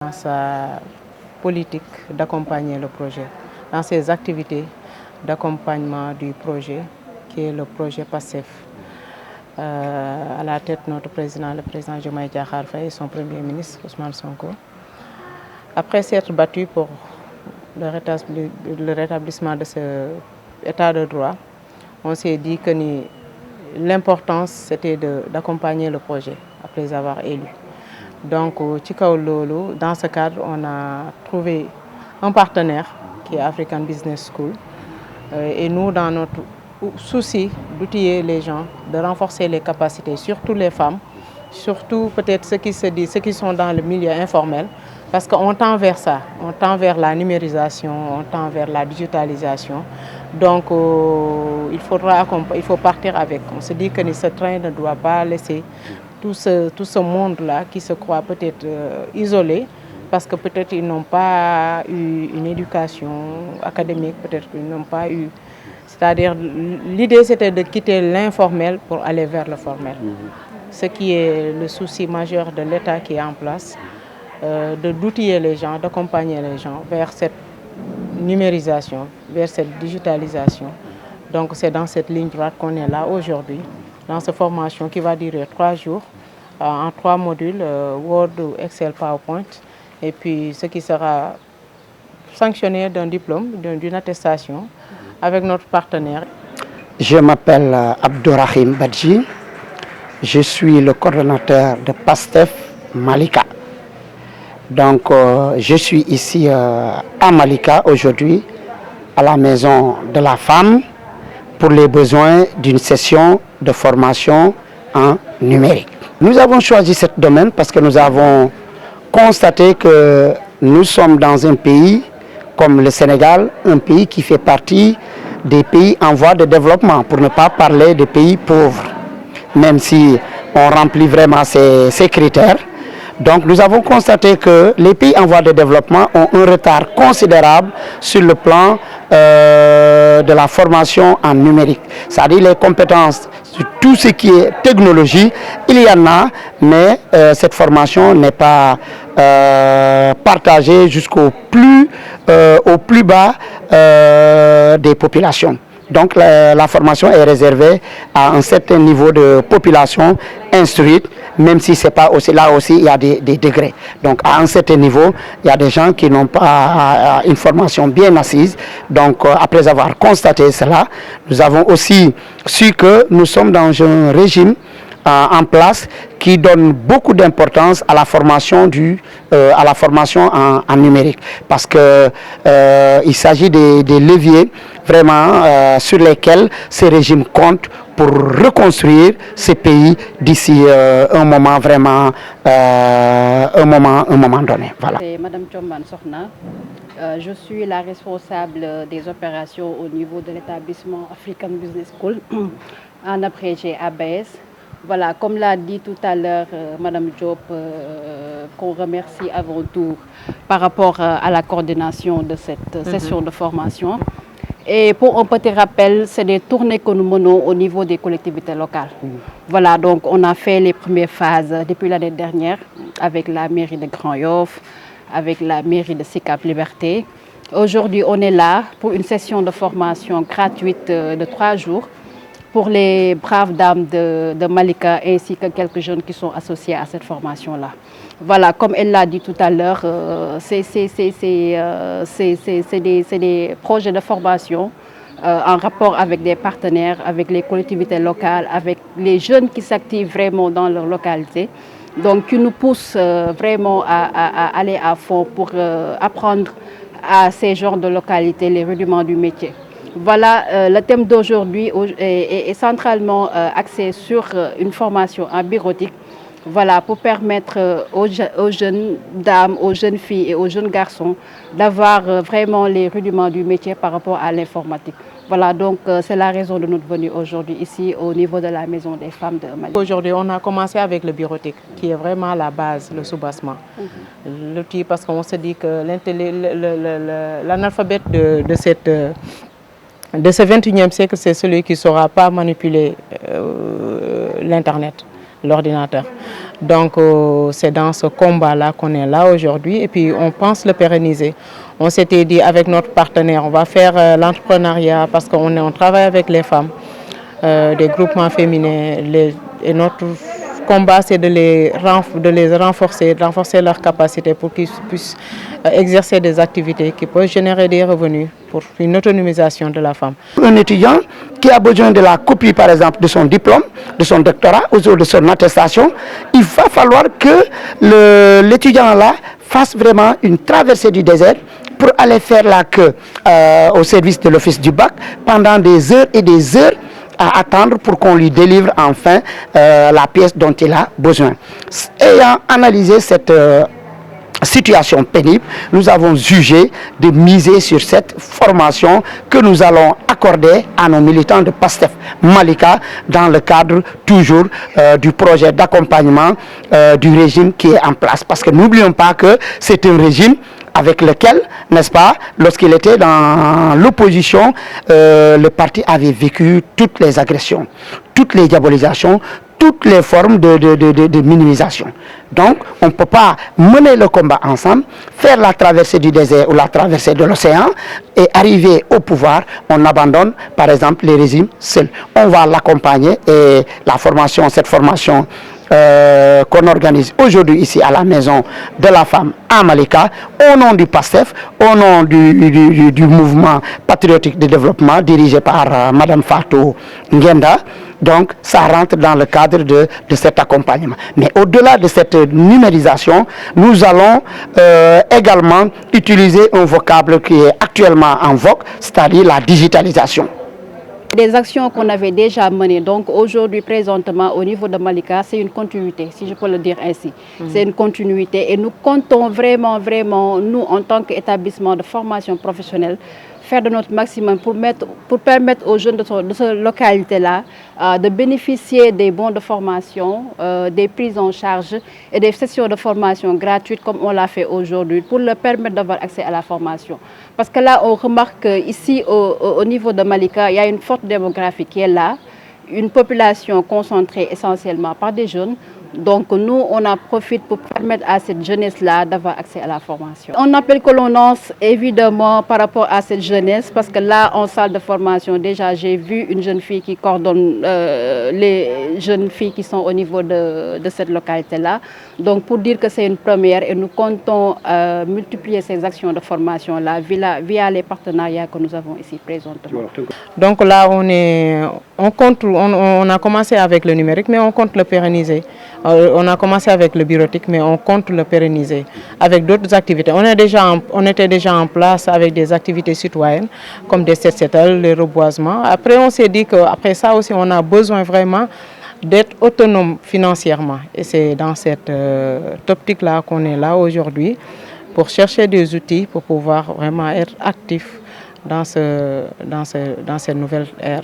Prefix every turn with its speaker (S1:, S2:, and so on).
S1: Dans sa politique d'accompagner le projet, dans ses activités d'accompagnement du projet, qui est le projet PASTEF. À la tête, notre président, le président Diomaye Diakhar Faye et son premier ministre, Ousmane Sonko. Après s'être battu pour le rétablissement de cet état de droit, on s'est dit que l'importance c'était d'accompagner le projet après avoir élu. Donc, dans ce cadre, on a trouvé un partenaire qui est African Business School. Et nous, dans notre souci d'outiller les gens, de renforcer les capacités, surtout les femmes, surtout peut-être ceux qui sont dans le milieu informel, parce qu'on tend vers ça, on tend vers la numérisation, on tend vers la digitalisation. Donc, il faut partir avec. On se dit que ce train ne doit pas laisser tout ce monde-là qui se croit peut-être isolé, parce que peut-être ils n'ont pas eu une éducation académique, peut-être qu'ils n'ont pas eu... C'est-à-dire, l'idée c'était de quitter l'informel pour aller vers le formel. Ce qui est le souci majeur de l'État qui est en place, d'outiller les gens, d'accompagner les gens vers cette numérisation, vers cette digitalisation. Donc c'est dans cette ligne droite qu'on est là aujourd'hui, dans cette formation qui va durer 3 jours, en 3 modules, Word, Excel, PowerPoint, et puis ce qui sera sanctionné d'un diplôme, d'une attestation, avec notre partenaire.
S2: Je m'appelle Abdourahim Badji, je suis le coordonnateur de PASTEF Malika. Donc je suis ici à Malika aujourd'hui, à la maison de la femme, pour les besoins d'une session de formation en numérique. Nous avons choisi ce domaine parce que nous avons constaté que nous sommes dans un pays comme le Sénégal, un pays qui fait partie des pays en voie de développement, pour ne pas parler des pays pauvres, même si on remplit vraiment ces critères. Donc nous avons constaté que les pays en voie de développement ont un retard considérable sur le plan de la formation en numérique. C'est-à-dire les compétences sur tout ce qui est technologie, il y en a, mais cette formation n'est pas partagée jusqu'au plus bas des populations. Donc la formation est réservée à un certain niveau de population instruite, même si c'est pas aussi là aussi il y a des degrés. Donc à un certain niveau, il y a des gens qui n'ont pas une formation bien assise. Donc après avoir constaté cela, nous avons aussi su que nous sommes dans un régime en place qui donne beaucoup d'importance à la formation en numérique, parce que il s'agit des leviers vraiment sur lesquels ces régimes comptent pour reconstruire ces pays d'ici un moment vraiment un moment donné. Voilà.
S3: C'est Madame Thiomban Sokhna. Je suis la responsable des opérations au niveau de l'établissement African Business School, en abrégé ABS. Voilà, comme l'a dit tout à l'heure Madame Diop, qu'on remercie avant tout par rapport à la coordination de cette session de formation. Et pour un petit rappel, c'est des tournées que nous menons au niveau des collectivités locales. Voilà, donc on a fait les premières phases depuis l'année dernière avec la mairie de Grand-Yoff, avec la mairie de Sicap Liberté. Aujourd'hui, on est là pour une session de formation gratuite de 3 jours pour les braves dames de Malika, ainsi que quelques jeunes qui sont associés à cette formation-là. Voilà, comme elle l'a dit tout à l'heure, c'est des projets de formation en rapport avec des partenaires, avec les collectivités locales, avec les jeunes qui s'activent vraiment dans leur localité. Donc, qui nous poussent vraiment à aller à fond pour apprendre à ces genres de localités les rudiments du métier. Voilà, le thème d'aujourd'hui est centralement axé sur une formation en bureautique. Voilà, pour permettre aux jeunes dames, aux jeunes filles et aux jeunes garçons d'avoir vraiment les rudiments du métier par rapport à l'informatique. Voilà, donc c'est la raison de notre venue aujourd'hui ici au niveau de la Maison des femmes de Mali.
S1: Aujourd'hui, on a commencé avec le bureautique, qui est vraiment la base, le soubassement. L'outil, parce qu'on se dit que l'analphabète de ce 21e siècle, c'est celui qui ne saura pas manipuler l'Internet. l'ordinateur. Donc c'est dans ce combat-là qu'on est là aujourd'hui et puis on pense le pérenniser. On s'était dit avec notre partenaire, on va faire l'entrepreneuriat parce qu'on travaille avec les femmes, des groupements féminins et notre combat c'est de les renforcer leurs capacités pour qu'ils puissent exercer des activités qui peuvent générer des revenus pour une autonomisation de la femme.
S2: Un étudiant qui a besoin de la copie par exemple de son diplôme, de son doctorat ou de son attestation, il va falloir que l'étudiant là fasse vraiment une traversée du désert pour aller faire la queue au service de l'office du bac pendant des heures et des heures à attendre pour qu'on lui délivre enfin la pièce dont il a besoin. Ayant analysé cette situation pénible, nous avons jugé de miser sur cette formation que nous allons accorder à nos militants de PASTEF Malika dans le cadre toujours du projet d'accompagnement du régime qui est en place. Parce que n'oublions pas que c'est un régime avec lequel, n'est-ce pas, lorsqu'il était dans l'opposition, le parti avait vécu toutes les agressions, toutes les diabolisations, toutes les formes de minimisation. Donc, on ne peut pas mener le combat ensemble, faire la traversée du désert ou la traversée de l'océan et arriver au pouvoir, on abandonne par exemple les régimes seuls. On va l'accompagner et la formation, cette formation qu'on organise aujourd'hui ici à la maison de la femme à Malika, au nom du PASTEF, au nom du mouvement patriotique de développement dirigé par Madame Fatou Ngenda. Donc ça rentre dans le cadre de cet accompagnement. Mais au-delà de cette numérisation, nous allons également utiliser un vocable qui est actuellement en vogue, c'est-à-dire la digitalisation.
S3: Des actions qu'on avait déjà menées, donc aujourd'hui présentement au niveau de Malika, c'est une continuité, si je peux le dire ainsi. C'est une continuité et nous comptons vraiment, nous en tant qu'établissement de formation professionnelle, faire de notre maximum pour permettre aux jeunes de cette localité-là de bénéficier des bons de formation, des prises en charge et des sessions de formation gratuites comme on l'a fait aujourd'hui pour leur permettre d'avoir accès à la formation. Parce que là, on remarque qu'ici, au niveau de Malika, il y a une forte démographie qui est là, une population concentrée essentiellement par des jeunes. Donc nous, on en profite pour permettre à cette jeunesse-là d'avoir accès à la formation. On appelle que l'on lance évidemment par rapport à cette jeunesse parce que là, en salle de formation, déjà j'ai vu une jeune fille qui coordonne les jeunes filles qui sont au niveau de cette localité-là. Donc pour dire que c'est une première et nous comptons multiplier ces actions de formation-là via les partenariats que nous avons ici présentement.
S1: Donc là, on a commencé avec le numérique, mais on compte le pérenniser. On a commencé avec le bureautique, mais on compte le pérenniser avec d'autres activités. On était déjà en place avec des activités citoyennes, comme des set-settle, les reboisements. Après, on s'est dit qu'après ça aussi, on a besoin vraiment d'être autonome financièrement. Et c'est dans cette optique-là qu'on est là aujourd'hui, pour chercher des outils pour pouvoir vraiment être actif dans cette nouvelle ère.